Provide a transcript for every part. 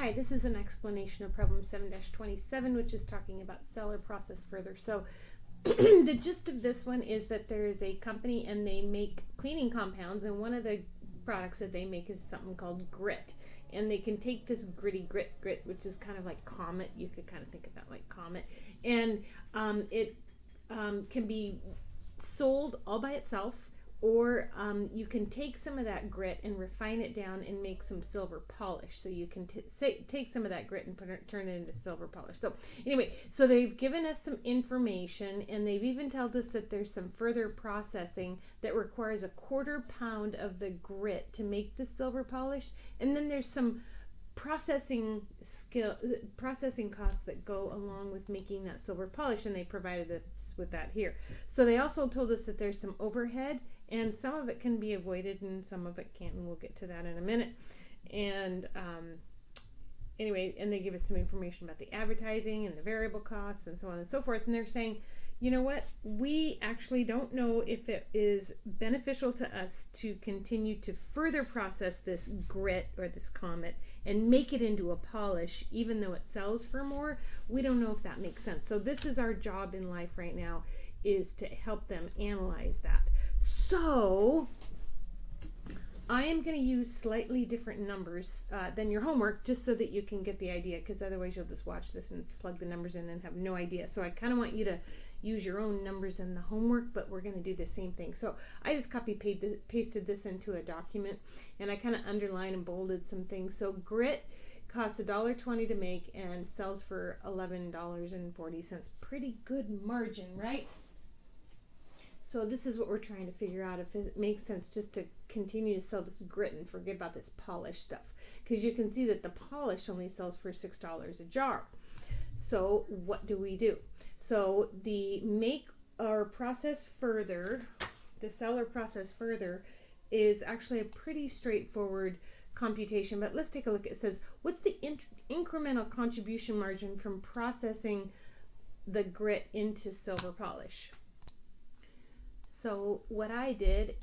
Hi, this is an explanation of problem 7-27, which is talking about sell or process further. So the gist of this one is that there is a company and they make cleaning compounds, and one of the products that they make is something called grit. And they can take this gritty grit, which is kind of like Comet. You could kind of think of that like Comet. And it can be sold all by itself, or you can take some of that grit and refine it down and make some silver polish. So you can take some of that grit and turn it into silver polish. So anyway, so they've given us some information, and they've even told us that there's some further processing that requires a 1/4 pound of the grit to make the silver polish. And then there's some processing costs that go along with making that silver polish, and they provided us with that here. So they also told us that there's some overhead, and some of it can be avoided and some of it can't, and we'll get to that in a minute. And anyway, and they give us some information about the advertising and the variable costs and so on and so forth. And they're saying, you know what, we actually don't know if it is beneficial to us to continue to further process this grit or this Comet and make it into a polish, even though it sells for more. We don't know if that makes sense. So this is our job in life right now, is to help them analyze that. So I am going to use slightly different numbers than your homework, just so that you can get the idea, because otherwise you'll just watch this and plug the numbers in and have no idea. So I kind of want you to use your own numbers in the homework, but we're going to do the same thing. So I just pasted this into a document, and I kind of underlined and bolded some things. So grit costs $1.20 to make and sells for $11.40. Pretty good margin, right? So this is what we're trying to figure out, if it makes sense just to continue to sell this grit and forget about this polish stuff. Because you can see that the polish only sells for $6 a jar. So what do we do? So the make or process further, the sell or process further, is actually a pretty straightforward computation. But let's take a look. It says, what's the incremental contribution margin from processing the grit into silver polish? So what I did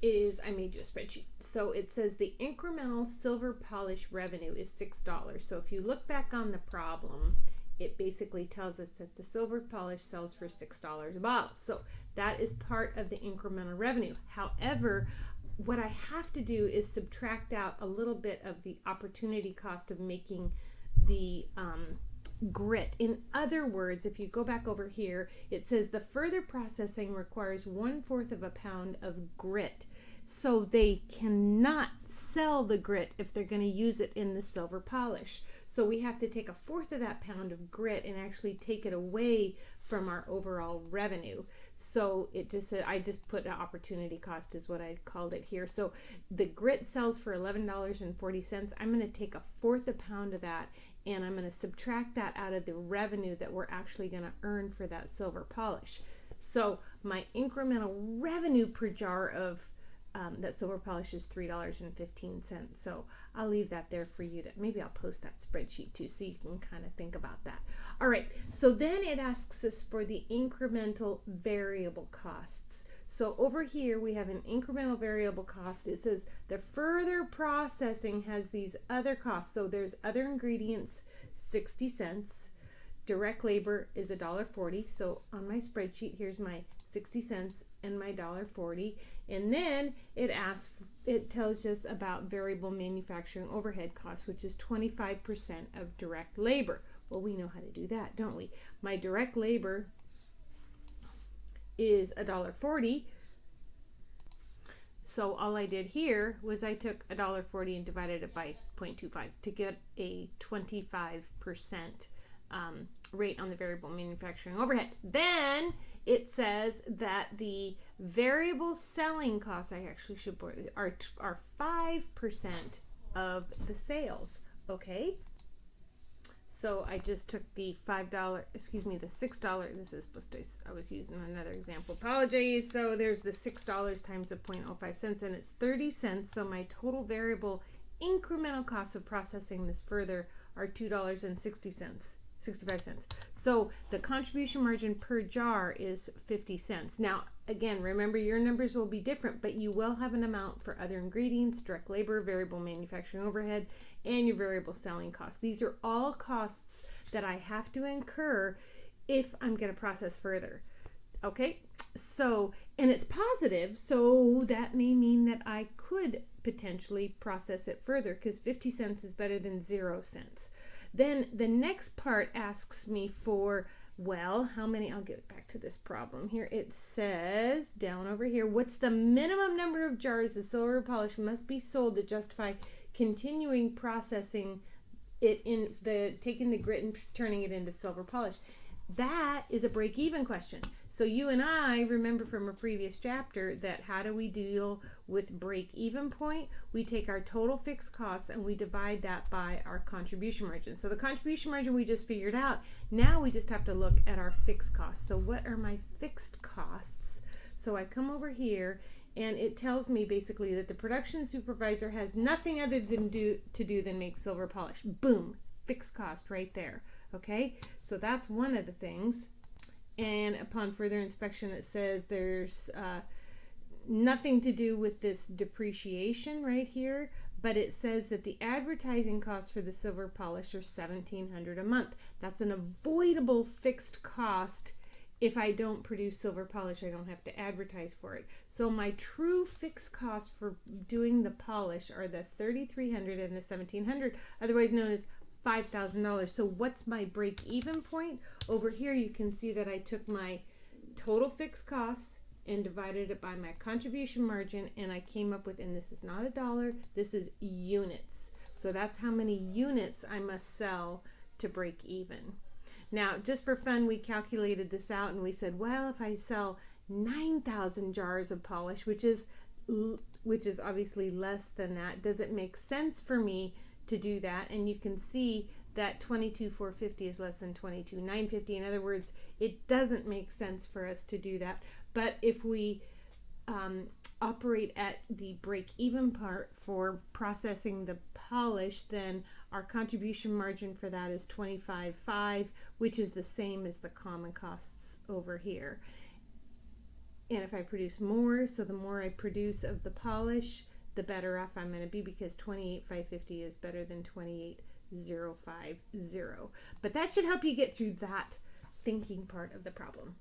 is I made you a spreadsheet. So it says the incremental silver polish revenue is $6. So if you look back on the problem, it basically tells us that the silver polish sells for $6 a bottle. So that is part of the incremental revenue. However, what I have to do is subtract out a little bit of the opportunity cost of making the grit. In other words, if you go back over here, it says the further processing requires 1/4 of a pound of grit. So they cannot sell the grit if they're going to use it in the silver polish. So we have to take 1/4 of that pound of grit and actually take it away from our overall revenue. So it just said, I just put an opportunity cost is what I called it here. So the grit sells for $11.40. I'm going to take 1/4 a pound of that, and I'm going to subtract that out of the revenue that we're actually going to earn for that silver polish. So my incremental revenue per jar of that silver polish is $3.15. So I'll leave that there for you to, maybe I'll post that spreadsheet too, so you can kind of think about that. All right, so then it asks us for the incremental variable costs. So over here we have an incremental variable cost. It says the further processing has these other costs. So there's other ingredients, 60 cents. Direct labor is $1.40. So on my spreadsheet, here's my 60 cents and my $1.40. And then it tells us about variable manufacturing overhead costs, which is 25% of direct labor. Well, we know how to do that, don't we? My direct labor is $1.40. So all I did here was I took $1.40 and divided it by 0.25 to get a 25% rate on the variable manufacturing overhead. Then it says that the variable selling costs, I actually should put, are 5% of the sales. Okay. So I just took the $6, this is supposed to, I was using another example, apologies. So there's the $6 times the 0.05 cents, and it's 30 cents. So my total variable incremental cost of processing this further are $2.65. So the contribution margin per jar is 50 cents. Now, again, remember your numbers will be different, but you will have an amount for other ingredients, direct labor, variable manufacturing overhead, and your variable selling costs. These are all costs that I have to incur if I'm going to process further. Okay, so, and it's positive, so that may mean that I could potentially process it further, because 50 cents is better than 0 cents. Then the next part asks me for, well, how many, I'll get back to this problem here. It says down over here, what's the minimum number of jars the silver polish must be sold to justify continuing processing it in taking the grit and turning it into silver polish? That is a break-even question. So you and I remember from a previous chapter that how do we deal with break-even point? We take our total fixed costs and we divide that by our contribution margin. So the contribution margin we just figured out. Now we just have to look at our fixed costs. So what are my fixed costs? So I come over here and it tells me basically that the production supervisor has nothing other than to do than make silver polish. Boom, fixed cost right there. Okay, so that's one of the things. And upon further inspection, it says there's nothing to do with this depreciation right here, but it says that the advertising costs for the silver polish are $1,700 a month. That's an avoidable fixed cost. If I don't produce silver polish, I don't have to advertise for it. So my true fixed costs for doing the polish are the $3,300 and the $1,700, otherwise known as $5,000. So what's my break-even point? Over here you can see that I took my total fixed costs and divided it by my contribution margin, and I came up with, and this is not a dollar, this is units. So that's how many units I must sell to break even. Now, just for fun, we calculated this out and we said, well, if I sell 9,000 jars of polish, which is obviously less than that, does it make sense for me to do that? And you can see that 22,450 is less than 22,950. In other words, it doesn't make sense for us to do that. But if we operate at the break-even part for processing the polish, then our contribution margin for that is 25.5, which is the same as the common costs over here. And if I produce more, so the more I produce of the polish, the better off I'm going to be, because 28,550 is better than 28,050. But that should help you get through that thinking part of the problem.